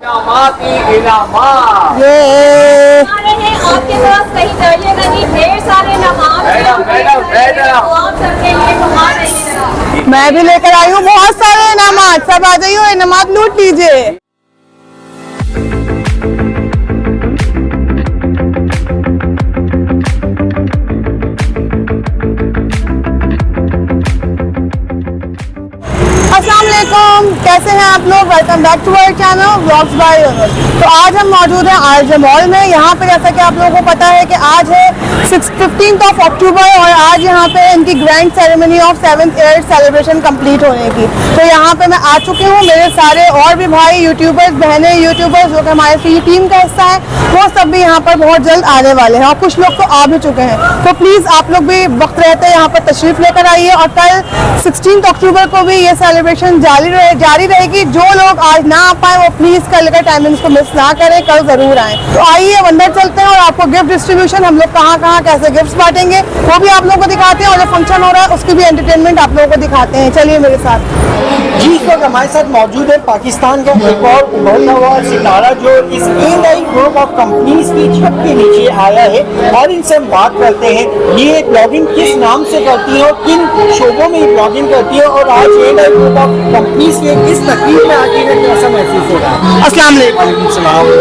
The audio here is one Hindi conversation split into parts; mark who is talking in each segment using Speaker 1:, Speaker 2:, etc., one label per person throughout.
Speaker 1: आपके पास कहीं जाइएगा नहीं, ढेर सारे
Speaker 2: मैं भी लेकर आई हूँ बहुत सारे इनामात, सब आ जाइए इनामात लूट लीजिए। अस्सलामुअलैकुम, कैसे हैं आप लोग। Welcome back to our channel vlogs by Yunus. तो आज हम मौजूद हैं आरजे मॉल में। यहाँ पे जैसा कि आप लोगों को पता है कि आज है 15 अक्टूबर और आज यहाँ पे इनकी grand ceremony of 7th year celebration complete होने की। तो यहाँ पे मैं आ चुकी हूँ, मेरे सारे और भी भाई यूट्यूबर्स, बहनें यूट्यूबर्स जो कि हमारे फ्री टीम का हिस्सा है, वो सब भी यहाँ पर बहुत जल्द आने वाले हैं और कुछ लोग तो आ भी चुके हैं। तो प्लीज़ आप लोग भी वक्त रहते यहाँ पर तशरीफ़ लेकर आइए और कल 16 अक्टूबर को भी ये सेलिब्रेशन जारी रहेगी। जो लोग आज ना आ पाए वो प्लीज़ कल का टाइमिंग्स को मिस ना करें, कल ज़रूर आएँ। तो आइए अंदर चलते हैं और आपको गिफ्ट डिस्ट्रीब्यूशन, हम लोग कहाँ कैसे गिफ्ट्स बांटेंगे वो भी आप लोगों को दिखाते हैं और जो फंक्शन हो रहा है उसकी भी एंटरटेनमेंट आप लोगों को दिखाते हैं। चलिए मेरे साथ।
Speaker 3: जी, इस वक्त हमारे साथ मौजूद है पाकिस्तान का एक और उभरता हुआ सितारा जो इस A&I ग्रुप ऑफ कंपनीज की छत के नीचे आया है और इनसे हम बात करते हैं ये ब्लॉगिंग किस नाम से करती है और किन शोबों में ब्लॉगिंग करती है और आज A&I ग्रुप ऑफ कंपनीज के किस तकलीफ में आके कैसा महसूस हो रहा है।
Speaker 2: अस्सलाम वालेकुम,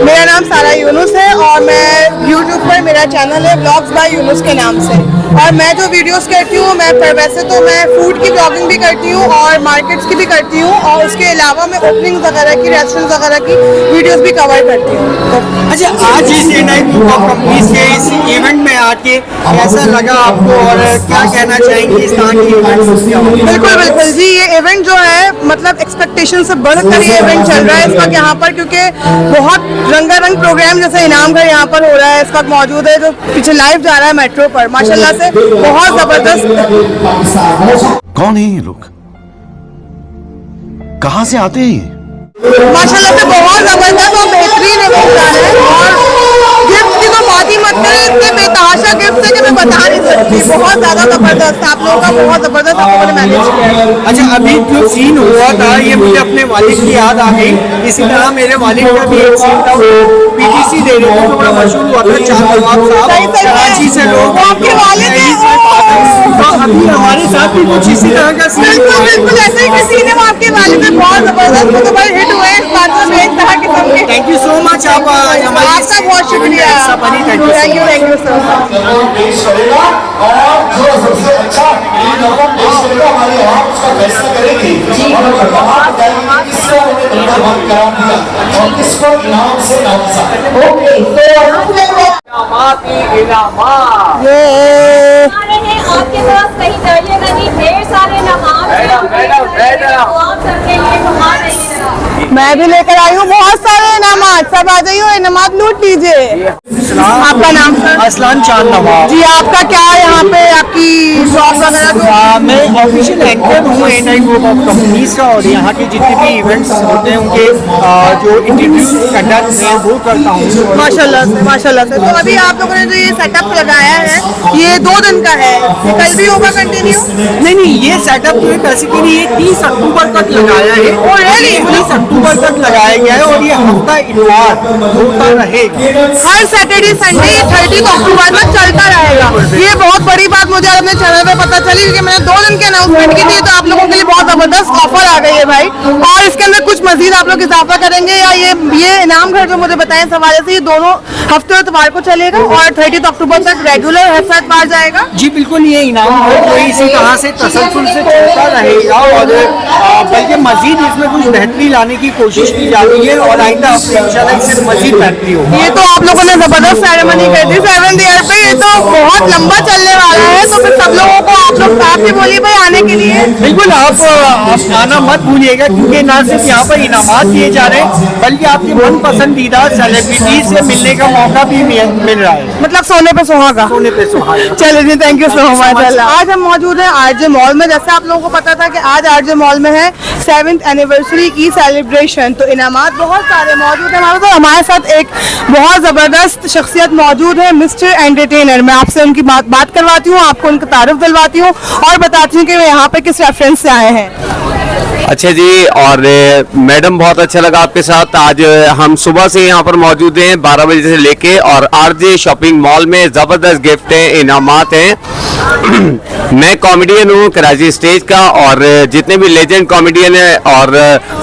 Speaker 2: मेरा नाम सारा यूनुस है और मैं यूट्यूब पर मेरा चैनल है व्लॉग्स बाय यूनुस के नाम से। और मैं जो वीडियोस करती हूँ वैसे तो मैं फूड की ब्लॉगिंग भी करती हूँ और मार्केट्स की भी करती हूँ और उसके अलावा मैं ओपनिंग वगैरह की, रेस्टोरेंट वगैरह की वीडियोस भी कवर करती हूँ।
Speaker 3: अच्छा, आज इस A&I ग्रुप ऑफ कंपनीज के इस इवेंट में आके कैसा लगा आपको और क्या कहना चाहेंगे इस तरह के इवेंट?
Speaker 2: बिल्कुल जी, ये इवेंट जो है मतलब एक्सपेक्टेशन से बढ़कर ये इवेंट चल रहा है इस वक्त यहाँ पर, क्योंकि बहुत रंगारंग प्रोग्राम जैसे इनाम घर यहाँ पर हो रहा है इस वक्त मौजूद है, जो पीछे लाइव जा रहा है मेट्रो पर, माशाल्लाह से बहुत जबरदस्त।
Speaker 4: कौन है ये लोग, कहाँ से आते हैं?
Speaker 2: माशाल्लाह से बहुत जबरदस्त और बेहतरीन इवेंट जा रहा है और गिफ्ट की तो बात ही मत करें, इतने बेतहाशा गिफ्ट है कि मैं बता नहीं सकती। बहुत ज्यादा जबरदस्त, आप लोगों का बहुत जबरदस्त आप लोगों ने मैनेज किया।
Speaker 3: अच्छा, अभी जो सीन हुआ था ये मुझे अपने वालिद की याद आ गई। इसी तरह मेरे वालिद का भी एक सीन था, PTC दे रहे थे तो बड़ा मशहूर हुआ था चांद नवाब साहब, कराची से लोग
Speaker 2: आपके वालिद
Speaker 3: तो अभी हमारे साथ भी कुछ इसी तरह का सीन।
Speaker 2: बिल्कुल ऐसे ही किसी ने आपके वालिद में बहुत जबरदस्त तो बड़े हिट हुए इस बात में एक तरह के सबके।
Speaker 3: थैंक यू सो मच, आप
Speaker 2: आपका बहुत शुक्रिया। Thank you so much.
Speaker 5: और जो सबसे अच्छा पेश करेगा हमारे यहाँ उसका फैसला करेंगे और बाहर बताएंगे किसको हमने नंबर 1 करार दिया और किसको इनाम से नवाजा। ओके,
Speaker 1: आपके पास कहीं जाइएगा नहीं, ढेर सारे
Speaker 2: मैं भी लेकर आई हूँ बहुत सारे इनामात, सब आ जाइए इनामात लूट लीजिए। आपका नाम सर?
Speaker 3: असलान चांद नवाब
Speaker 2: जी। आपका क्या यहाँ पे आपकी जॉब वगैरह?
Speaker 3: मैं ऑफिशियल एंकर हूँ A&I ग्रुप ऑफ कंपनीज का और यहाँ के जितने भी इवेंट्स होते हैं उनके जो इंटरव्यूज कंडक्ट हैं वो करता हूँ।
Speaker 2: माशाल्लाह से। तो अभी आप लोगों ने जो ये सेटअप लगाया है ये 2 दिन का है, कल भी होगा कंटिन्यू?
Speaker 3: नहीं, ये सेटअप जो है कैसे के लिए 30 अक्टूबर तक लगाया है और 30 अक्टूबर तक लगाया गया है और ये हफ्ता इतवार होता रहेगा।
Speaker 2: हर सैटरडे संडे 30 अक्टूबर तक चलता रहेगा। ये बहुत बड़ी बात मुझे अपने चैनल पे पता चली क्योंकि मैंने 2 दिन की अनाउंसमेंट की थी, तो आप लोगों के लिए बहुत जबरदस्त ऑफर आ गई है भाई। और इसके अंदर कुछ मजीद आप लोग इजाफा करेंगे या ये इनाम घर जो मुझे बताएं इस हवाले से, ये दोनों हफ्ते इतवार को चलेगा और 30 अक्टूबर तक रेगुलर हर इतवार जाएगा?
Speaker 3: जी बिल्कुल, ये इनाम जो इसी तरह से तसलसल से चलता रहेगा और बल्कि मजीद इसमें कुछ बेहतरी लाने की कोशिश की जा रही है और आइंदा इंशाल्लाह इससे मजीद बेहतरी होगी।
Speaker 2: ये तो आप लोगों ने जबरदस्त सेरेमनी कर दी 7th ईयर पे, ये तो बहुत लंबा चलने वाला है। तो फिर सब लोगों को आप भी बोलिए भाई आने के लिए।
Speaker 3: बिल्कुल, आप आना मत भूलिएगा क्योंकि ना सिर्फ यहाँ पर इनामात दिए जा रहे हैं बल्कि आपके मन पसंदीदा सेलिब्रिटी से मिलने का मौका भी मिल रहा है।
Speaker 2: मतलब सोने पे सुहागा।
Speaker 3: सोने पे सुहागा।
Speaker 2: चलिए जी, थैंक यू सो मच। आज हम मौजूद हैं आरजे मॉल में। जैसे आप लोगों को पता था कि आज आरजे मॉल में है 7th एनिवर्सरी की सेलिब्रेशन, तो इनामात बहुत सारे मौजूद हैं हमारे। तो हमारे साथ एक बहुत ज़बरदस्त शख्सियत मौजूद है, मिस्टर एंटरटेनर। मैं आपसे उनकी बात करवाती हूँ, आपको उनका तारुफ दिलवाती हूँ और बताती हूँ कि वे यहाँ पे किस रेफरेंस से आए हैं।
Speaker 4: अच्छा जी, और मैडम बहुत अच्छा लगा आपके साथ। आज हम सुबह से यहाँ पर मौजूद हैं 12 बजे से लेके, और आरजे शॉपिंग मॉल में ज़बरदस्त गिफ्ट है, इनामात हैं। मैं कॉमेडियन हूँ कराची स्टेज का, और जितने भी लेजेंड कॉमेडियन हैं, और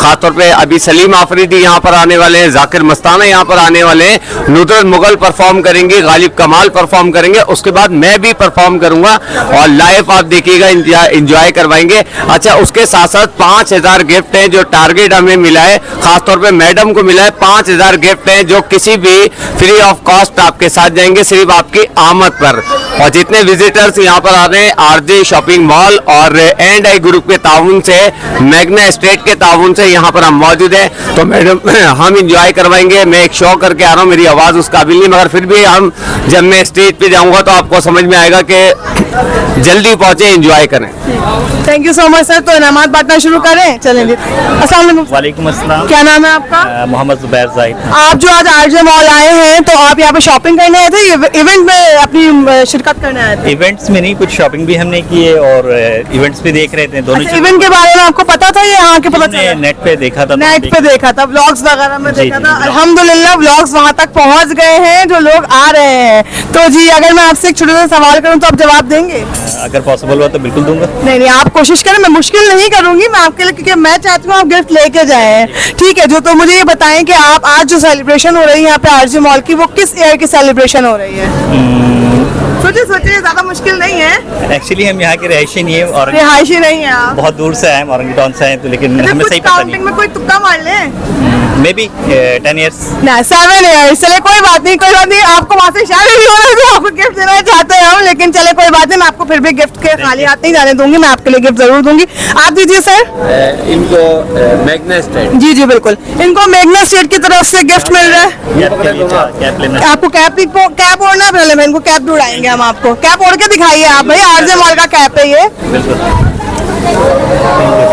Speaker 4: ख़ासतौर पे अभी सलीम आफरीदी यहाँ पर आने वाले हैं, जाकिर मस्ताना यहाँ पर आने वाले हैं, नुसरत मुगल परफॉर्म करेंगे, गालिब कमाल परफॉर्म करेंगे, उसके बाद मैं भी परफॉर्म करूँगा और लाइव आप देखिएगा, इंजॉय करवाएंगे। अच्छा, उसके साथ साथ 5000 गिफ्ट हैं जो टारगेट हमें मिला है, खासतौर पे मैडम को मिला है। 5000 गिफ्ट हैं जो किसी भी फ्री ऑफ कॉस्ट आपके साथ जाएंगे, सिर्फ आपकी आमद पर। और जितने विजिटर्स यहाँ पर आ रहे हैं आरजे शॉपिंग मॉल और एंड.आई ग्रुप के ताउन से, मैग्ना एस्टेट के ताउन से यहाँ पर हम मौजूद हैं, तो मैडम हम इंजॉय करवाएंगे। मैं एक शो करके आ रहा हूँ, मेरी आवाज़ उस काबिल नहीं, मगर फिर भी हम जब मैं स्टेज पे जाऊँगा तो आपको समझ में आएगा कि जल्दी पहुँचे, इंजॉय करें।
Speaker 2: Thank you so much sir. तो इनामात बांटना शुरू करें, चलेंगे। अस्सलाम वालेकुम।
Speaker 6: वालेकुम अस्सलाम।
Speaker 2: क्या नाम है आपका?
Speaker 6: मोहम्मद जुबैर जाहिद।
Speaker 2: आप जो आज आरजे मॉल आए हैं, तो आप यहाँ पे शॉपिंग करने आए थे, इवेंट में अपनी शिरकत करने आए थे?
Speaker 6: इवेंट्स में नहीं, कुछ शॉपिंग भी हमने की है और इवेंट्स भी देख रहे थे, दोनों
Speaker 2: अच्छा, इवेंट के बारे में आपको पता था, ये यहाँ के पता चला?
Speaker 6: नेट पे देखा था।
Speaker 2: नेट पे देखा था, व्लॉग्स वगैरह में
Speaker 6: जी,
Speaker 2: देखा
Speaker 6: जी,
Speaker 2: था।
Speaker 6: जी।
Speaker 2: अल्हम्दुलिल्लाह व्लॉग्स वहाँ तक पहुँच गए हैं, जो लोग आ रहे हैं। तो जी, अगर मैं आपसे एक छोटा सा सवाल करूँ तो आप जवाब देंगे?
Speaker 6: अगर पॉसिबल हुआ तो बिल्कुल दूंगा।
Speaker 2: नहीं, आप कोशिश करें, मैं मुश्किल नहीं करूंगी मैं आपके लिए, क्योंकि मैं चाहती हूँ आप गिफ्ट लेके जाएं। ठीक है, जो तो मुझे ये बताएं कि आप आज जो सेलिब्रेशन हो रही है यहाँ पे आरजे मॉल की, वो किस ईयर की सेलिब्रेशन हो रही है? सोचिए, ज्यादा मुश्किल नहीं है।
Speaker 6: एक्चुअली हम यहाँ के रहायशी नहीं है और
Speaker 2: रिहायशी नहीं है आप?
Speaker 6: बहुत दूर से आए, औरंगटाउन से आए, तो लेकिन हमें सही पता
Speaker 2: काउंटिंग में कोई तुक्का मार ले?
Speaker 6: May be 10 years.
Speaker 2: ना 7 ईयर्स। चले कोई बात नहीं, कोई बात नहीं। आपको वहाँ से शायद नहीं हो रहा है, आपको गिफ्ट देना चाहते हैं हम, लेकिन चले कोई बात नहीं, मैं आपको फिर भी गिफ्ट के खाली हाथ नहीं जाने दूंगी, मैं आपके लिए गिफ्ट जरूर दूंगी। आप दीजिए सर।
Speaker 4: इनको मैग्ना एस्टेट।
Speaker 2: जी जी बिल्कुल, इनको मैग्ना एस्टेट की तरफ से गिफ्ट मिल रहा है।
Speaker 6: कैप लेना।
Speaker 2: आपको कैप ओढ़ना है? पहले मैं इनको कैप उड़ाएंगे हम आपको। कैप ओढ़ के दिखाइए आप भाई, आरजे मॉल का कैप है ये।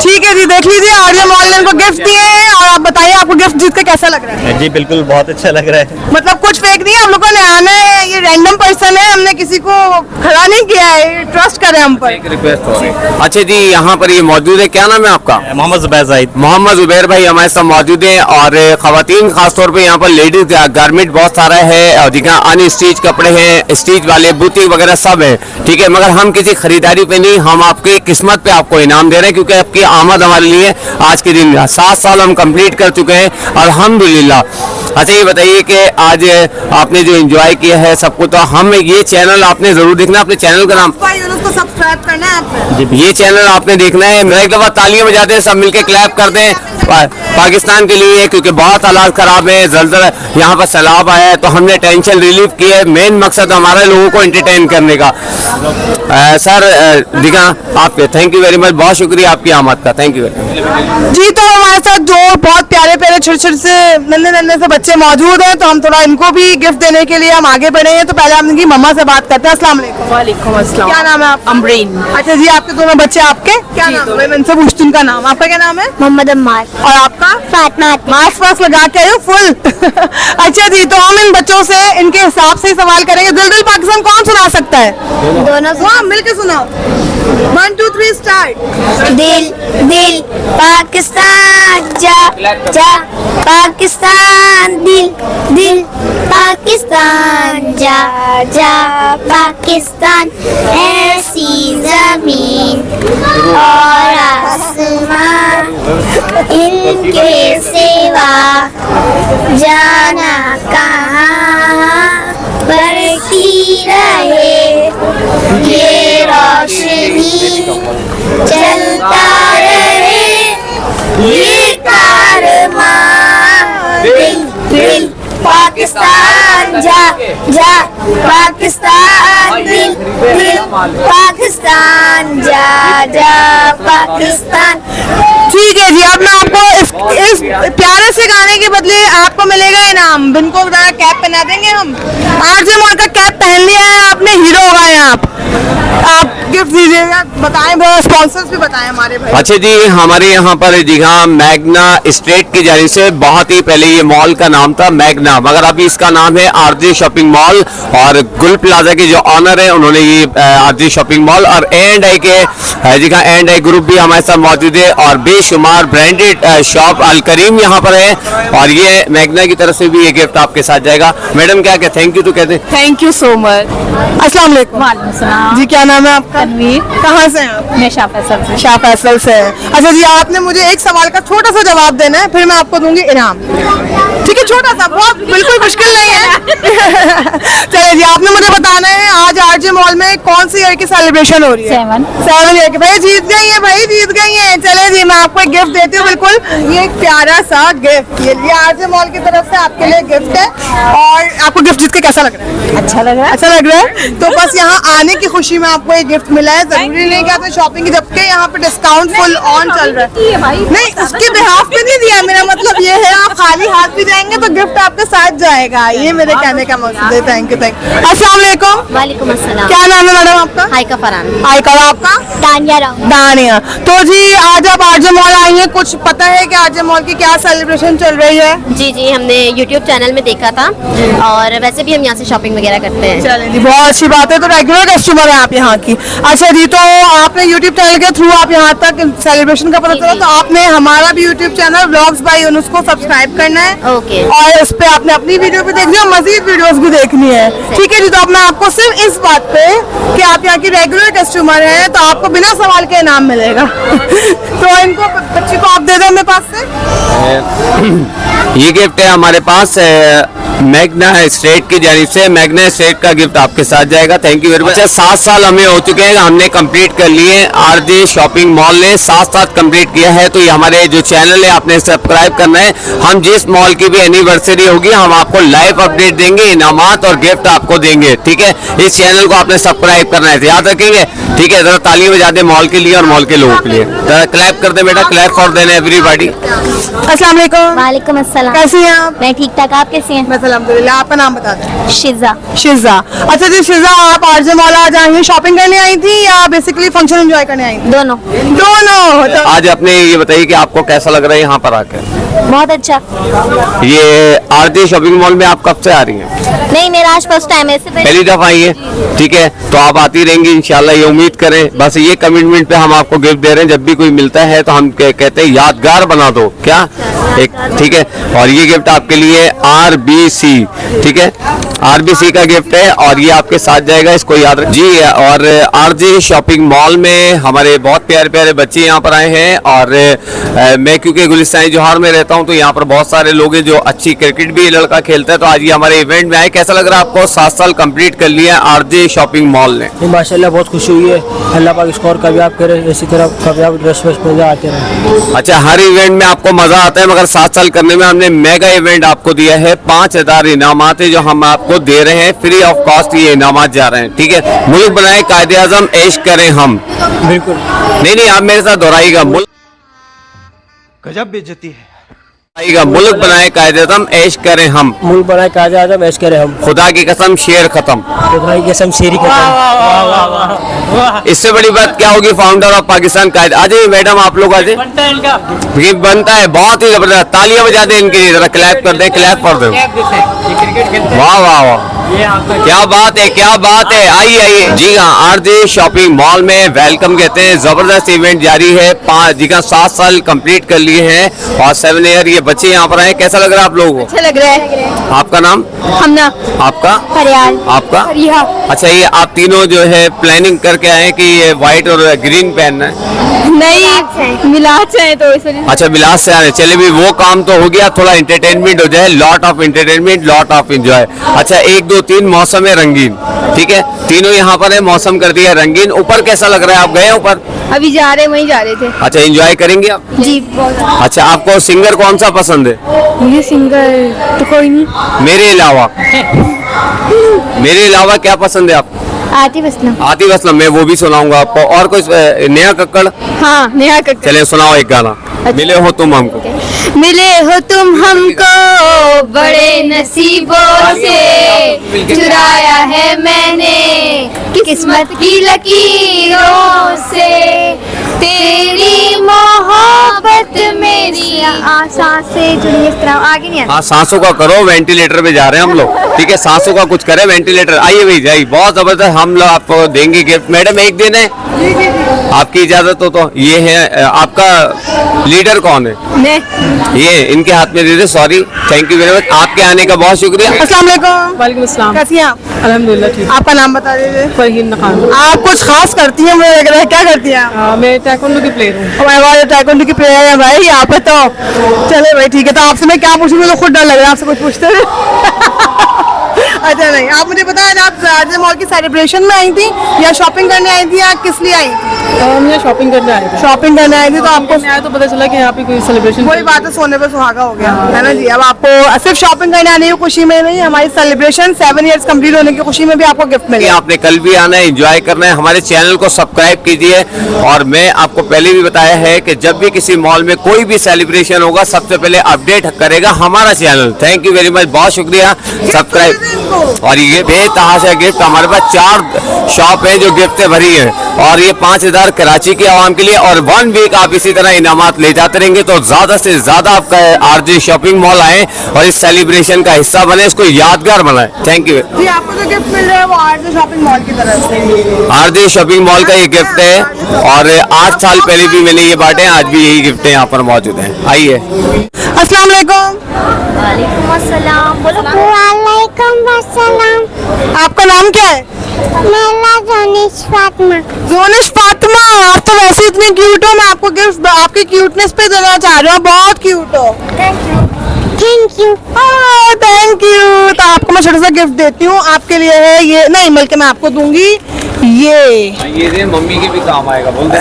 Speaker 2: ठीक है जी, देख लीजिए, आरजे मॉल ने इनको गिफ्ट दिए हैं। और आप बताइए, आपको गिफ्ट जीत के कैसा लग रहा है?
Speaker 6: जी बिल्कुल, बहुत अच्छा लग रहा है।
Speaker 2: मतलब कुछ फेक नहीं है, हम लोगों ने आना है, ये रैंडम पर्सन है, हमने किसी को खड़ा नहीं किया है, ट्रस्ट करें हम पर।
Speaker 4: रिक्वेस्ट हो रही है। अच्छा जी, यहाँ पर ये मौजूद है, क्या नाम है आपका?
Speaker 6: मोहम्मद जुबैर जाहिद।
Speaker 4: मोहम्मद जुबैर भाई हमारे साथ मौजूद हैं, और खवातीन खासतौर पे यहाँ पर लेडीज गारमेंट बहुत सारा है, और जहाँ अनस्टिच कपड़े हैं, स्टिच वाले बुटीक वगैरह सब है। ठीक है, मगर हम किसी खरीदारी पे नहीं, हम आपकी किस्मत पे आपको इनाम दे रहे हैं, क्योंकि आपकी आमद हमारे लिए आज के दिन 7 साल हम कंप्लीट कर चुके हैं, अल्हम्दुलिल्लाह। अच्छा, ये बताइए कि आज आपने जो एंजॉय किया है सब कुछ, तो हम ये चैनल आपने जरूर देखना, अपने चैनल का नाम
Speaker 2: उसको सब्सक्राइब करना है आपने।
Speaker 4: ये चैनल आपने देखना है। मैं एक दफा तालियां बजाते हैं, सब मिलके क्लैप कर दें पाकिस्तान के लिए, क्योंकि बहुत हालात खराब है, जल्जला यहाँ पर सैलाब आया है, तो हमने टेंशन रिलीफ की है। मेन मकसद हमारा लोगों को एंटरटेन करने का। सर दिखा आपके, थैंक यू वेरी मच, बहुत शुक्रिया आपकी आमद का, थैंक यू
Speaker 2: जी। तो हमारे साथ जो बहुत प्यारे प्यारे छोटे छोटे से नन्हे से बच्चे मौजूद हैं, तो हम थोड़ा इनको भी गिफ्ट देने के लिए हम आगे बढ़े हैं। तो पहले हम इनकी मम्मा से बात करते हैं। अस्सलाम वालेकुम।
Speaker 7: वालेकुम अस्सलाम।
Speaker 2: क्या नाम है आपका?
Speaker 7: अमरीन।
Speaker 2: अच्छा जी, आपके दोनों बच्चे आपके क्या नाम है? मैं इनसे पूछती हूँ, उनका नाम। आपका क्या नाम है?
Speaker 8: मोहम्मद अम्मार।
Speaker 2: और आपका?
Speaker 8: फातिमा।
Speaker 2: मास्क वास्क लगा के आए हो फुल? अच्छा जी, तो हम इन बच्चों से इनके हिसाब से सवाल करेंगे। दिल दिल पाकिस्तान कौन सुना सकता है?
Speaker 8: दोनों
Speaker 2: हाँ, मिलके सुनाओ। 1 2 3 स्टार्ट।
Speaker 8: दिल दिल पाकिस्तान जा जा पाकिस्तान, दिल दिल पाकिस्तान जा जा पाकिस्तान, ऐसी जमीन और आसमान, इनके सिवा जाना कहाँ, बढ़ती रहे ये रोशनी, चलता रहे ये कारवां, दिल दिल पाकिस्तान जा जा पाकिस्तान, दिल दिल पाकिस्तान जा जा पाकिस्तान।
Speaker 2: ठीक है जी, अब मैं आपको इस प्यारे से गाने के बदले आपको मिलेगा इनाम। इनको जरा कैप पहना देंगे हम। आरजे मॉल का कैप पहन लिया है आपने, हीरो हो गए आप। आप गिफ्ट दीजिएगा, बताएं, स्पॉन्सर्स भी बताएं हमारे भाई।
Speaker 4: अच्छा जी, हमारे यहाँ पर जी हाँ मैग्ना स्टेट की जानिब से बहुत ही पहले ये मॉल का नाम था मैग्ना, मगर अभी इसका नाम है आरजे शॉपिंग मॉल, और गुल प्लाजा के जो ऑनर है उन्होंने ये आरजे शॉपिंग मॉल और A&I के जी हाँ A&I ग्रुप भी हमारे साथ मौजूद है, और बेशुमार ब्रांडेड शॉप अल करीम यहाँ पर है, और ये मैग्ना की तरफ से भी ये गिफ्ट आपके साथ जाएगा। मैडम क्या कहते, थैंक यू तो कहते हैं।
Speaker 2: Thank you so much. अस्सलाम वालेकुम।
Speaker 1: वालेकुम सलाम।
Speaker 2: जी क्या नाम है आपका?
Speaker 1: तनवीर।
Speaker 2: कहाँ से हैं आप?
Speaker 1: मैं शाह फैसल से।
Speaker 2: शाह फैसल से है। अच्छा जी, आपने मुझे एक सवाल का छोटा सा जवाब देना है, फिर मैं आपको दूंगी इनाम। ठीक है, छोटा सा, बहुत बिल्कुल मुश्किल नहीं है। चलिए जी, आपने मुझे बताना है आज आरजे मॉल में कौन सी ईयर की सेलिब्रेशन हो रही है? 7 ईयर की। भाई जीत गई है, भाई जीत गई है। चले जी, मैं आपको एक गिफ्ट देती हूँ, बिल्कुल ये एक प्यारा सा गिफ्ट, ये आरजे मॉल की तरफ से आपके लिए गिफ्ट है। और आपको गिफ्ट जीत के कैसा लग रहा है?
Speaker 1: अच्छा लग रहा है।
Speaker 2: अच्छा लग रहा है। तो बस यहाँ आने की खुशी में आपको एक गिफ्ट मिला है, जरूरी नहीं कि आपने शॉपिंग की, जबकि यहाँ पे डिस्काउंट फुल ऑन चल रहा है। नहीं, उसके बिहाफ पे नहीं दिया, मेरा मतलब ये है आप खाली हाथ भी जाएंगे तो गिफ्ट आपके साथ जाएगा, ये मेरे कहने का मकसद है। Thank you, thank you. अस्सलाम वालेकुम।
Speaker 8: वालेकुम अस्सलाम।
Speaker 2: क्या नाम है मैडम आपका?
Speaker 8: हाइका फरहान।
Speaker 2: हाइका, आपका?
Speaker 8: तानिया राव।
Speaker 2: दानिया। तो जी आज आप आरजे मॉल आई हैं, कुछ पता है कि आरजे मॉल की क्या सेलिब्रेशन चल रही है?
Speaker 8: जी जी, हमने YouTube चैनल में देखा था, और वैसे भी हम यहाँ से शॉपिंग वगैरह करते हैं।
Speaker 2: चलें जी, बहुत अच्छी बात है। तो रेगुलर कस्टमर है आप यहाँ की। अच्छा जी, तो आपने यूट्यूब चैनल के थ्रू आप यहाँ तक सेलिब्रेशन का पता चला, तो आपने हमारा भी YouTube channel vlogs by Yunus को सब्सक्राइब करना है।
Speaker 8: ओके।
Speaker 2: और उस पे आपने अपनी वीडियो भी देखनी है, मजीद वीडियोस भी देखनी है। ठीक है जी, तो अब मैं आपको सिर्फ इस बात पे कि आप यहाँ की रेगुलर कस्टमर हैं, तो आपको बिना सवाल के इनाम मिलेगा। तो इनको बच्ची को आप दे दो मेरे पास से।
Speaker 4: ये गिफ्ट है हमारे पास मैग्ना स्टेट की जानिब से, मैग्ना स्टेट का गिफ्ट आपके साथ जाएगा। Thank you very much. 7 साल हमें हो चुके हैं, हमने कंप्लीट कर लिए, आरजे शॉपिंग मॉल ने 7 साल कंप्लीट किया है। तो ये हमारे जो चैनल है आपने सब्सक्राइब करना है। हम जिस मॉल की भी एनिवर्सरी होगी हम आपको लाइव अपडेट देंगे, इनामात और गिफ्ट आपको देंगे। ठीक है, इस चैनल को आपने सब्सक्राइब करना है, याद रखेंगे। ठीक है, जरा तालियां बजा दे मॉल के लिए और मॉल के लोगों के लिए। जरा क्लैप कर दे बेटा, क्लैप फॉर देना एवरीबॉडी।
Speaker 2: अस्सलाम वालेकुम।
Speaker 8: वालेकुम अस्सलाम।
Speaker 2: कैसी हैं आप?
Speaker 8: मैं ठीक ठाक, आप कैसे हैं?
Speaker 2: बस अल्हम्दुलिल्लाह। आपका नाम बता दें।
Speaker 8: शिजा।
Speaker 2: शिजा। अच्छा जी शिजा, आप आरजे मॉल आज आई हैं, शॉपिंग करने आई थी या बेसिकली फंक्शन एंजॉय करने आई थी?
Speaker 8: दोनों।
Speaker 2: दोनों। तो
Speaker 4: आज अपने ये बताइए कि आपको कैसा लग रहा है यहाँ पर आकर?
Speaker 8: बहुत अच्छा।
Speaker 4: ये आरजे शॉपिंग मॉल में आप कब से आ रही हैं?
Speaker 8: नहीं, मेरा आज फर्स्ट टाइम है, इससे
Speaker 4: पहली दफा आई है। ठीक है, तो आप आती रहेंगी इंशाल्लाह, ये उम्मीद करें। बस ये कमिटमेंट पे हम आपको गिफ्ट दे रहे हैं, जब भी कोई मिलता है तो हम कहते हैं यादगार बना दो क्या एक। ठीक है, और ये गिफ्ट आपके लिए RBC, ठीक है, RBC का गिफ्ट है और ये आपके साथ जाएगा, इसको याद रख जी। और आरजे शॉपिंग मॉल में हमारे बहुत प्यारे प्यारे बच्चे यहाँ पर आए हैं, और मैं क्योंकि गुलिस्तान जोहार में रहता हूँ तो यहाँ पर बहुत सारे लोग हैं जो अच्छी क्रिकेट भी लड़का खेलता है। तो आज ये हमारे इवेंट में आए। कैसा लग रहा है आपको? 7 साल कंप्लीट कर लिया आरजे शॉपिंग मॉल ने।
Speaker 7: माशाल्लाह बहुत खुशी हुई है। अल्लाह पाक स्कोर कभी आप करे, इसी तरह कभी आप ड्रेस वेस में आते रहे।
Speaker 4: अच्छा, हर इवेंट में आपको मजा आता है, मगर 7 साल करने में हमने मेगा इवेंट आपको दिया है। 5000 इनामात है जो हम आपको दे रहे हैं, फ्री ऑफ कॉस्ट ये इनामात जा रहे हैं। ठीक है, मुल्क बनाए कायदे आजम, ऐश करें हम।
Speaker 7: बिल्कुल।
Speaker 4: नहीं, आप मेरे साथ दोहराइएगा, मुल्क
Speaker 3: गजब बेइज्जती है।
Speaker 4: आइएगा, मुल्क बनाए कायदे आजम, ऐश करें हम।
Speaker 7: मुल्क बनाए कायदे आजम, ऐश करें हम।
Speaker 4: खुदा की कसम शेर खत्म।
Speaker 7: खुदा की कसम शेरी खत्म।
Speaker 4: इससे बड़ी बात क्या होगी? फाउंडर ऑफ पाकिस्तान कायदे। आ जाइए मैडम, आप लोग आ जाइए। ये बनता है, बहुत ही जबरदस्त। तालियां बजा दें इनके लिए, जरा क्लैप कर दें, क्लैप कर दें। वाह वाह वाह, क्या बात है, क्या बात है। आइए आइए। जी हाँ, आरजे शॉपिंग मॉल में वेलकम कहते हैं। जबरदस्त इवेंट जारी है। 7 साल कंप्लीट कर लिए हैं और 7 ईयर ये बच्चे यहाँ पर आए। कैसा लग रहा है आप लोगों को?
Speaker 2: अच्छा लग रहा है।
Speaker 4: आपका नाम?
Speaker 2: हमना।
Speaker 4: आपका?
Speaker 8: फरियाल।
Speaker 4: आपका?
Speaker 2: रिहा।
Speaker 4: अच्छा, ये आप तीनों जो है प्लानिंग करके आए कि ये व्हाइट और ग्रीन पहनना है?
Speaker 2: नहीं, मिलाद से है तो इस वजह से।
Speaker 4: अच्छा, बिलास से आ रहे। चलिए भी वो काम तो हो गया, थोड़ा एंटरटेनमेंट हो जाए। Lot of entertainment, lot of enjoy. अच्छा, 1 2 3 मौसम है रंगीन। ठीक है, तीनों यहाँ पर है, मौसम कर दिया रंगीन। ऊपर कैसा लग रहा है? आप गए ऊपर?
Speaker 2: अभी जा रहे, वहीं जा रहे थे।
Speaker 4: अच्छा, एंजॉय करेंगे आप?
Speaker 2: जी।
Speaker 4: अच्छा, आपको सिंगर कौन सा पसंद है?
Speaker 2: मुझे सिंगर तो कोई नहीं।
Speaker 4: मेरे अलावा क्या पसंद है आपको?
Speaker 8: आतिफ असलम।
Speaker 4: आतिफ असलम, मैं वो भी सुनाऊंगा आपको। और कोई नया कक्कड़?
Speaker 2: हाँ, नेहा कक्कड़।
Speaker 4: चले सुनाओ एक गाना। मिले हो तुम हमको।
Speaker 8: मिले हो तुम हमको बड़े नसीबों से, चुराया है मैंने किस्मत की लकीरों से, तेरी मोहब्बत मेरी आशा से जुड़ी। इस तरह आगे नहीं आता।
Speaker 4: हाँ, सांसों का करो, वेंटिलेटर पे जा रहे हैं हम लोग, ठीक है, सांसों का कुछ करें, वेंटिलेटर। आइए भाई, जाइए, बहुत जबरदस्त, हम लोग आपको देंगे गिफ्ट। मैडम एक दिन है, आपकी इजाजत हो तो। ये है आपका लीडर कौन है? ये इनके हाथ में दे दे। Sorry, thank you very much, आपके आने का बहुत शुक्रिया।
Speaker 2: अस्सलाम वालेकुम।
Speaker 7: वालेकुम अस्सलाम।
Speaker 2: कैसी हैं आप?
Speaker 7: अल्हम्दुलिल्लाह ठीक।
Speaker 2: आपका नाम बता दीजिए।
Speaker 7: फरहीन खान।
Speaker 2: आप कुछ खास करती हैं मुझे लग रहा है, क्या करती हैं आप?
Speaker 7: मैं ताइक्वांडो की प्लेयर हूँ।
Speaker 2: हमारे पास ताइक्वांडो की प्लेयर है भाई यहाँ पे, तो चले भाई ठीक है। तो आपसे मैं क्या पूछूं, मुझे तो खुद डर लग रहा है आपसे कुछ पूछते हुए। अच्छा नहीं, आप मुझे बताएं, आप आरजे मॉल की सेलिब्रेशन में आई थी या शॉपिंग करने आई थी या किस लिए आई थी?
Speaker 7: हम यहाँ शॉपिंग करने आए थे।
Speaker 2: शॉपिंग करने आई थी, तो आपको
Speaker 7: आया तो पता चला कि यहाँ पे कोई सेलिब्रेशन।
Speaker 2: वही बात है, सोने पे सुहागा हो गया है ना जी। अब आपको सिर्फ शॉपिंग करने आने की खुशी में नहीं, हमारी सेलिब्रेशन 7 इयर्स कंप्लीट होने की खुशी में भी आपको गिफ्ट मिलेगा।
Speaker 4: आपने कल भी आना है, एंजॉय करना है। हमारे चैनल को सब्सक्राइब कीजिए। और मैं आपको पहले भी बताया है कि जब भी किसी मॉल में कोई भी सेलिब्रेशन होगा, सबसे पहले अपडेट करेगा हमारा channel. Thank you very much, बहुत शुक्रिया, सब्सक्राइब। और ये बेतहाशा गिफ्ट, हमारे पास 4 शॉप है जो गिफ्ट से भरी है, और ये 5000 कराची के आवाम के लिए, और 1 वीक आप इसी तरह इनामात ले जाते रहेंगे। तो ज्यादा से ज्यादा आपका आरजे शॉपिंग मॉल आए और इस सेलिब्रेशन का हिस्सा बने, इसको यादगार बनाए। थैंक यू
Speaker 2: जी। आपको जो गिफ्ट मिल रहा है वो आरजे शॉपिंग मॉल की तरफ से।
Speaker 4: आरजे शॉपिंग मॉल का ये गिफ्ट है, और 8 साल पहले भी मैंने ये बांटे हैं, आज भी यही गिफ्ट है यहाँ पर मौजूद है। आइए।
Speaker 2: अस्सलाम वालेकुम।
Speaker 8: वालेकुम अस्सलाम। बोलो।
Speaker 9: वालेकुम अस्सलाम।
Speaker 2: आपका नाम क्या है?
Speaker 9: मेरा जोनिश फातिमा।
Speaker 2: जोनिश फातिमा, आप तो वैसे इतनी क्यूट हो, मैं आपको गिफ्ट आपकी क्यूटनेस पे देना चाह रही हूँ, बहुत क्यूट हो।
Speaker 9: Thank you.
Speaker 2: Thank you. तो आपको मैं छोटा सा गिफ्ट देती हूँ, आपके लिए है ये, नहीं बल्कि मैं आपको दूंगी ये
Speaker 4: मम्मी के भी काम आएगा, बोल दे।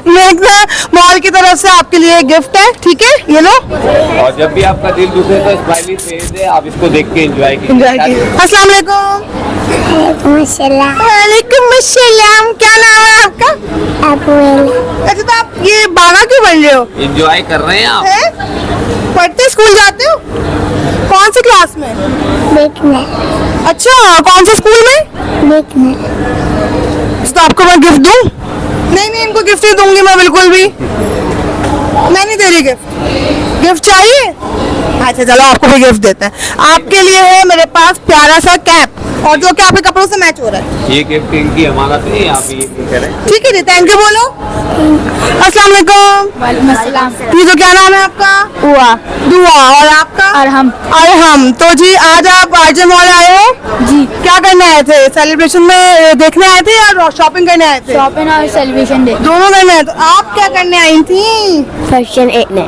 Speaker 2: मेघना मॉल की तरफ से आपके लिए गिफ्ट है, ठीक है, ये लो।
Speaker 4: और जब भी आपका दिल दुखे तो स्माइली फेस है, आप इसको देख के एंजॉय कीजिए।
Speaker 2: अस्सलाम वालेकुम। वालेकुम अस्सलाम। क्या नाम है आपका? अच्छा, तो आप ये बागा क्यों बन रहे हो?
Speaker 4: एंजॉय कर रहे हैं आप?
Speaker 2: पढ़ते स्कूल जाते हो? कौन सी क्लास में?
Speaker 9: देखने।
Speaker 2: अच्छा, कौन से स्कूल में?
Speaker 9: देखने।
Speaker 2: तो आपको मैं गिफ्ट दूं? नहीं नहीं, इनको गिफ्ट नहीं दूंगी मैं बिल्कुल भी, मैं नहीं दे रही गिफ्ट। गिफ्ट चाहिए? अच्छा चलो, आपको भी गिफ्ट देते हैं। आपके लिए है मेरे पास प्यारा सा कैप, और जो कि आपके कपड़ों से मैच हो रहा है।
Speaker 4: ये गिफ्ट इनकी अमानत है, आप ये करें।
Speaker 2: ठीक है जी, थैंक यू बोलो। अस्सलाम वालेकुम।
Speaker 8: वालेकुम अस्सलाम।
Speaker 2: ये तो क्या नाम है आपका? दुआ। और आपका? अरहम। तो जी आज आप आरजे मॉल आए हो जी, क्या करने आए थे? सेलिब्रेशन में देखने आए थे या शॉपिंग करने आए थे?
Speaker 8: शॉपिंग और सेलिब्रेशन डे।
Speaker 2: दोनों करने आए। तो आप क्या करने आई थी?
Speaker 9: फंक्शन देखने।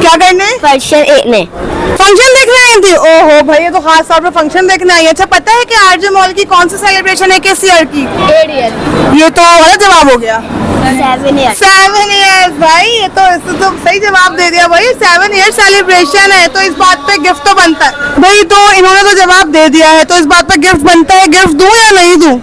Speaker 2: क्या करने?
Speaker 9: फंक्शन देखने।
Speaker 2: फंक्शन देखने आई थी? ओहो भाई, ये तो खास तौर पे फंक्शन देखने आई है। अच्छा, पता है कि आरजे मॉल की कौन सी सेलिब्रेशन है किस ईयर की?
Speaker 8: 8 ईयर।
Speaker 2: ये तो गलत जवाब हो गया।
Speaker 9: 7 ईयर।
Speaker 2: 7 इयर्स भाई, ये तो इससे तो सही जवाब दे दिया भाई। 7 ईयर सेलिब्रेशन है, तो इस बात पे गिफ्ट तो बनता है भाई। तो इन्होंने तो जवाब दे दिया है, तो इस बात पे गिफ्ट बनता है। गिफ्ट दूं या नहीं दूं?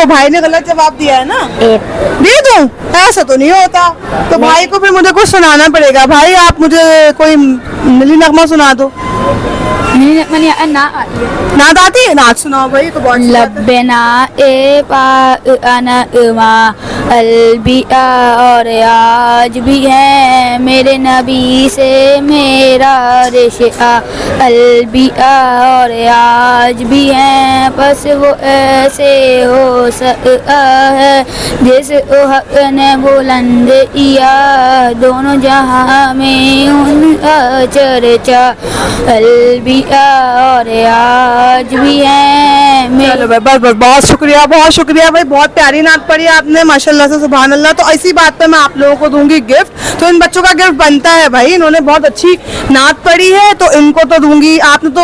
Speaker 2: भाई ने गलत जवाब दिया है ना, दे दूं? ऐसा तो नहीं होता। तो भाई को फिर मुझे कुछ सुनाना पड़ेगा। भाई आप मुझे कोई मिली नगमा सुना दो। नात आती है? नात सुनाओ भाई, तो बहुत
Speaker 8: लब्बेना ए पा अना उमा अलबिया, और आज भी है मेरे नबी से मेरा रिश्ता अलबिया, और आज भी है बस वो ऐसे हो सकता है जिस हक ने बुलंद किया, दोनों जहां में उनका चर्चा अलबिया, और आज भी है
Speaker 2: चलो भाई, बस बहुत शुक्रिया भाई, बहुत प्यारी नात पढ़ी आपने, माशाल्लाह से, सुभान अल्लाह। तो इसी बात पे मैं आप लोगों को दूंगी गिफ्ट। तो इन बच्चों का गिफ्ट बनता है भाई, इन्होंने बहुत अच्छी नात पढ़ी है, तो इनको तो दूंगी। आपने तो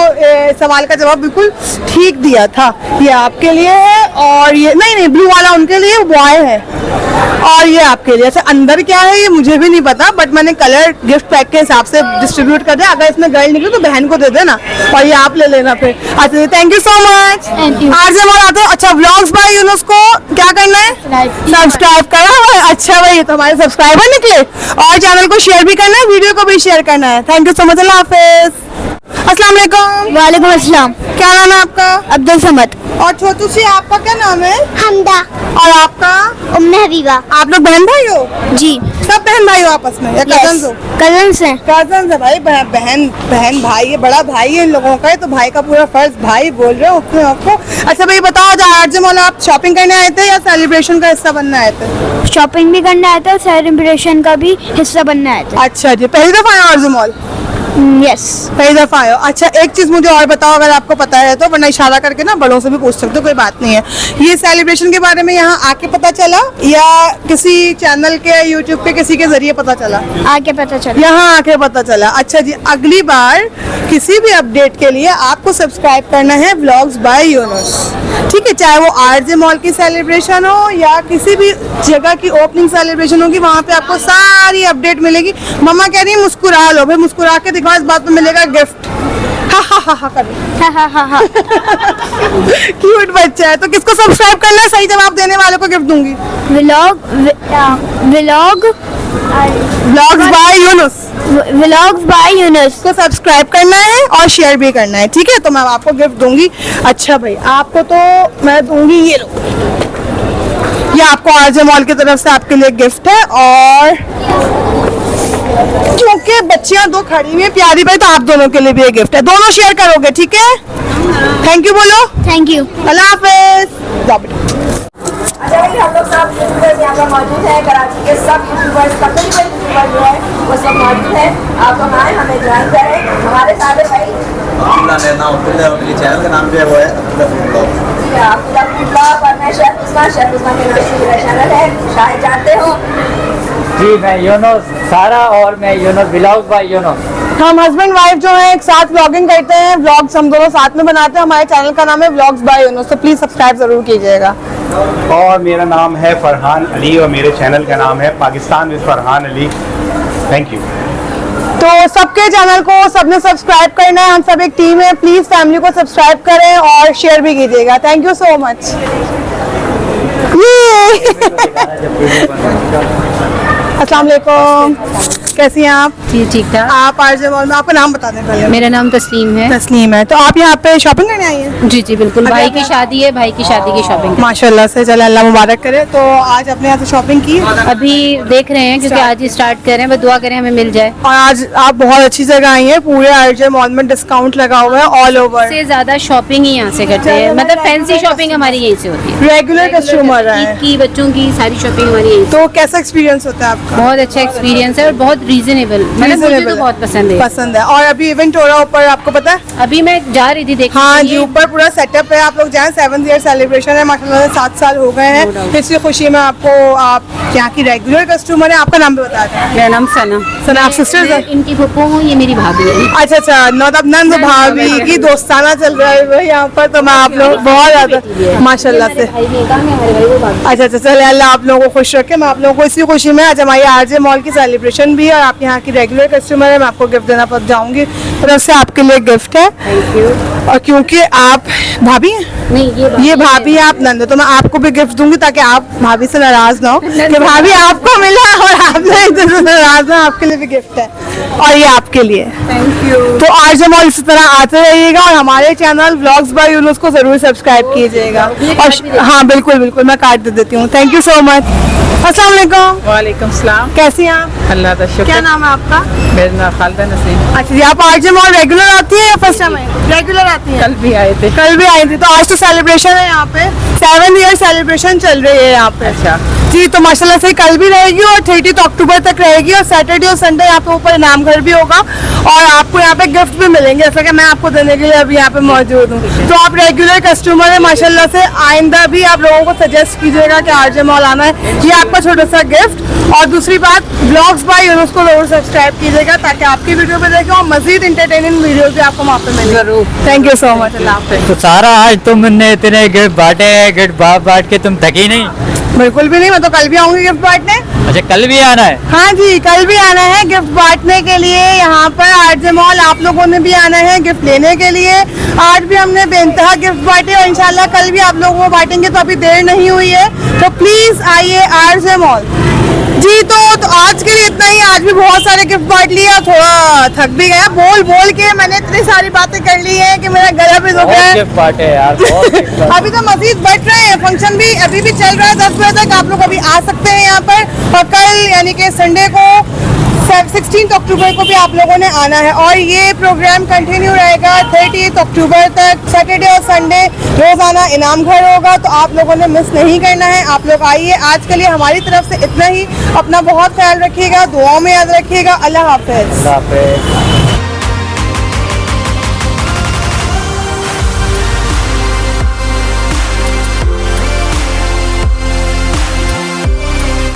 Speaker 2: सवाल का जवाब बिल्कुल ठीक दिया था। ये आपके लिए है, और ये नहीं ब्लू वाला उनके लिए, बॉय है, और ये आपके लिए। अच्छा, अंदर क्या है ये मुझे भी नहीं पता, बट मैंने कलर गिफ्ट पैक के हिसाब से डिस्ट्रीब्यूट कर दिया। अगर इसमें गर्ल निकले तो बहन को दे देना, और ये आप ले लेना फिर। अच्छा, thank you so much.
Speaker 1: Thank you.
Speaker 2: RJ mall आते हो, अच्छा व्लॉग्स बाय यूनुस को क्या करना है? सब्सक्राइब करना है। अच्छा भाई, तो हमारे सब्सक्राइबर निकले। और चैनल को शेयर भी करना है, वीडियो को भी शेयर करना है। थैंक यू सो मच, अल्लाह हाफिज। अस्सलाम वालेकुम।
Speaker 9: वालेकुम अस्सलाम।
Speaker 2: क्या नाम है आपका?
Speaker 9: अब्दुल समद।
Speaker 2: और छोटू सी आपका क्या नाम है?
Speaker 9: हमदा।
Speaker 2: और आपका?
Speaker 9: उम्मे हबीबा।
Speaker 2: आप लोग बहन भाई हो?
Speaker 9: जी।
Speaker 2: सब बहन भाई हो आपस में या कजन हो?
Speaker 9: कजन्स हैं।
Speaker 2: कजन है भाई, बहन भाई है, बड़ा भाई है इन लोगों का, तो भाई का पूरा फर्ज भाई बोल रहे हो अपने आपको। अच्छा भाई बताओ, आज आरजे मॉल आप शॉपिंग करने आए थे या सेलिब्रेशन का हिस्सा बनने आए थे?
Speaker 9: शॉपिंग भी करने आए थे और सेलिब्रेशन का भी हिस्सा बनने आए थे।
Speaker 2: अच्छा जी, पहली दफा आए आरजे मॉल?
Speaker 9: यस।
Speaker 2: पहली दफा आए हो। अच्छा एक चीज मुझे और बताओ, अगर आपको पता है तो, वरना इशारा करके ना बड़ों से भी पूछ सकते हो, कोई बात नहीं है। ये सेलिब्रेशन के बारे में यहाँ आके पता चला या किसी चैनल के, यूट्यूब के किसी के जरिए पता चला?
Speaker 9: आके पता चला।
Speaker 2: यहाँ आके पता चला। अच्छा जी, अगली बार किसी भी अपडेट के लिए आपको सब्सक्राइब करना है व्लॉग्स बाय यूनुस, ठीक है? चाहे वो आरजे मॉल की सेलिब्रेशन हो या किसी भी जगह की ओपनिंग सेलिब्रेशन होगी, वहाँ पे आपको सारी अपडेट मिलेगी। मम्मा कह रही है मुस्कुरा लो भाई, मुस्कुरा के दिखाओ, इस बात में मिलेगा गिफ्ट। हा हा हा हा कर क्यूट बच्चा है। तो किसको सब्सक्राइब करना है? सही जवाब देने वाले को गिफ्ट दूंगी। Vlogs by Yunus.
Speaker 9: Vlogs by Yunus
Speaker 2: को सब्सक्राइब करना है और शेयर भी करना है, ठीक है? तो मैं आपको गिफ्ट दूंगी। अच्छा भाई, आपको तो मैं दूंगी, ये लो, ये आपको आरजे मॉल की तरफ से आपके लिए गिफ्ट है। और क्योंकि बच्चियां दो खड़ी हुई हैं प्यारी भाई, तो आप दोनों के लिए भी ये गिफ्ट है, दोनों शेयर करोगे, ठीक है? थैंक यू बोलो।
Speaker 9: Thank you.
Speaker 2: अल्लाह हाफिज। जाओ बेटा।
Speaker 1: अच्छा भाई, हम लोग सब यूट्यूबर्स यहाँ पर मौजूद हैं। कराची के सब यूट्यूबर्स, तकरीबन यूट्यूबर जो है वो सब मौजूद हैं। आप लोग आए, हमें ज्वाइन करें हमारे साथ है भाई।
Speaker 6: मेरा नाम अब्दुल्ला, मेरे चैनल का नाम जो है वो है अब्दुल्ला फूड ब्लॉग।
Speaker 1: ठीक है, आपका ब्लॉग। और मैं शेफ उस्मान के नाम से मेरा चैनल है, शायद जानते हो।
Speaker 7: जी, मैं यूनुस सारा और मैं यूनुस व्लॉग्स बाय यूनुस।
Speaker 2: हम हस्बैंड वाइफ जो है एक साथ व्लॉगिंग करते हैं, व्लॉग्स हम दोनों साथ में बनाते हैं। हमारे चैनल का नाम है व्लॉग्स बाय यूनुस, तो प्लीज सब्सक्राइब जरूर कीजिएगा।
Speaker 10: और मेरा नाम है फरहान अली और मेरे चैनल का नाम है Pakistan with Farhan Ali. Thank you.
Speaker 2: तो सबके चैनल को सबने सब्सक्राइब करना है, हम सब एक टीम है। प्लीज फैमिली को सब्सक्राइब करें और शेयर भी कीजिएगा। Thank you so much. अस्सलाम वालेकुम, कैसी हैं आप?
Speaker 11: जी ठीक ठाक।
Speaker 2: आप आरजे मॉल में, आपका नाम बता दें पहले।
Speaker 11: मेरा नाम तस्लीम है।
Speaker 2: तस्लीम है। तो आप यहाँ पे शॉपिंग करने आई हैं?
Speaker 11: जी जी बिल्कुल, भाई की शादी है, भाई की शादी की शॉपिंग।
Speaker 2: माशाल्लाह से, चले अल्लाह मुबारक करे। तो आज अपने यहाँ से शॉपिंग की?
Speaker 11: अभी देख रहे हैं क्योंकि आज ही स्टार्ट कर रहे हैं, बस दुआ करें हमें मिल जाए।
Speaker 2: और आज आप बहुत अच्छी जगह आई हैं, पूरे आरजे मॉल में डिस्काउंट लगा हुआ है ऑल ओवर।
Speaker 11: से ज्यादा शॉपिंग ही यहाँ से करते हैं, मतलब फैंसी शॉपिंग हमारी यही से होती है।
Speaker 2: रेगुलर कस्टमर है
Speaker 11: की बच्चों की सारी शॉपिंग हमारी यही।
Speaker 2: तो कैसा एक्सपीरियंस होता है आपका?
Speaker 11: बहुत अच्छा एक्सपीरियंस है और बहुत रीजनेबल, मतलब मुझे तो बहुत पसंद है।
Speaker 2: और अभी इवेंट हो रहा है ऊपर, आपको पता है?
Speaker 11: अभी मैं जा रही थी देखने।
Speaker 2: हाँ जी, ऊपर पूरा सेटअप है, आप लोग जाएं। 7th ईयर सेलिब्रेशन है, माशाल्लाह 7 साल हो गए हैं। इसी खुशी में आपको, आप यहाँ की रेगुलर कस्टमर है, आपका नाम भी बता दें।
Speaker 11: मेरा नाम सना।
Speaker 2: सना, आप सिस्टर्स हैं?
Speaker 11: इनकी फूफो हूँ, ये मेरी भाभी है।
Speaker 2: अच्छा अच्छा, मतलब नंद भाभी की दोस्ताना चल रहा है यहाँ पर। तो मैं आप लोग बहुत ज्यादा माशाल्लाह से। अच्छा अच्छा, चले अल्लाह आप लोगों को खुश रखे। मैं आप लोगों को इसी खुशी में, आज हमारी आरजे मॉल की सेलिब्रेशन भी है और आप यहाँ की रेगुलर कस्टमर है, मैं आपको गिफ्ट देना पड़ जाऊंगी, तरफ से आपके लिए गिफ्ट है।
Speaker 11: Thank you.
Speaker 2: और क्योंकि आप भाभी हैं,
Speaker 11: नहीं
Speaker 2: ये भाभी है, आप नंद हो, तो मैं आपको भी गिफ्ट दूंगी ताकि आप भाभी से नाराज ना हो कि भाभी आपको मिला और आपने इधर से नाराज ना। आपके लिए भी गिफ्ट है और ये आपके लिए।
Speaker 11: Thank you.
Speaker 2: तो आरजे मॉल इसी तरह आते रहिएगा और हमारे चैनल व्लॉग्स बाय यूनुस को जरूर सब्सक्राइब कीजिएगा। और हाँ बिल्कुल बिल्कुल, मैं कार्ड दे देती हूँ। Thank you so much. अस्सलाम वालेकुम।
Speaker 12: वालेकुम सलाम।
Speaker 2: कैसी हैं आप?
Speaker 12: अल्लाह का शुक्र।
Speaker 2: क्या नाम है आपका?
Speaker 12: मेरा नाम खालिदा नसीम।
Speaker 2: अच्छा जी, आप आरजे मॉल रेगुलर आती है या फर्स्ट टाइम आई? रेगुलर आती है।
Speaker 12: कल भी आए थे।
Speaker 2: कल भी आई थी। तो आज तो सेलिब्रेशन है यहाँ पे, 7th ईयर सेलिब्रेशन चल रही है यहाँ पे।
Speaker 12: अच्छा
Speaker 2: जी, तो माशाल्लाह से कल भी रहेगी और 30 अक्टूबर तक रहेगी। और सैटरडे और संडे यहाँ पे ऊपर इनाम घर भी होगा और आपको यहाँ पे गिफ्ट भी मिलेंगे, जैसा कि मैं आपको देने के लिए अभी यहाँ पे मौजूद हूँ। तो आप रेगुलर कस्टमर है माशाल्लाह से। आइंदा भी आप लोगों को सजेस्ट कीजिएगा कि आरजे मॉल आना है, ये आपका छोटा सा गिफ्ट। और दूसरी बात, व्लॉग्स बाय यूनुस को जरूर सब्सक्राइब कीजिएगा ताकि आपकी वीडियो पे देखें और मजीद इंटरटेनिंग वीडियो भी आपको वहाँ पे मिले।
Speaker 12: जरूर।
Speaker 2: Thank you so much. अल्लाह हाफिज़।
Speaker 7: तो सारा आज तुमने इतने गिफ्ट बांटे, गिफ्ट बांट के तुम थकी नहीं?
Speaker 2: बिल्कुल भी नहीं, मैं तो कल भी आऊंगी गिफ्ट बांटने।
Speaker 6: अच्छा, कल भी आना है?
Speaker 2: हाँ जी, कल भी आना है गिफ्ट बांटने के लिए यहाँ पर आरजे मॉल। आप लोगों ने भी आना है गिफ्ट लेने के लिए। आज भी हमने बेनतहा गिफ्ट बांटे और इंशाल्लाह कल भी आप लोगों को बांटेंगे, तो अभी देर नहीं हुई है, तो प्लीज आइए आरजे मॉल जी। तो आज के लिए इतना ही। आज भी बहुत सारे गिफ्ट बांट लिया, थोड़ा थक भी गया। बोल बोल के मैंने इतनी सारी बातें कर ली है कि मेरा गला भी दुख रहा है।
Speaker 6: गिफ्ट बांटे यार, बहुत गिफ्ट बांटे।
Speaker 2: अभी तो मजीद बढ़ रहे हैं, फंक्शन भी अभी भी चल रहा है 10 बजे तक। आप लोग अभी आ सकते हैं यहाँ पर। और कल यानी कि संडे को 16 अक्टूबर को भी आप लोगों ने आना है और ये प्रोग्राम कंटिन्यू रहेगा 30 अक्टूबर तक। सैटरडे और संडे रोजाना इनाम घर होगा, तो आप लोगों ने मिस नहीं करना है। आप लोग आइए। आज के लिए हमारी तरफ से इतना ही। अपना बहुत ख्याल रखिएगा, दुआओं में याद रखिएगा। अल्लाह हाफिज।
Speaker 6: अल्लाह हाफिज।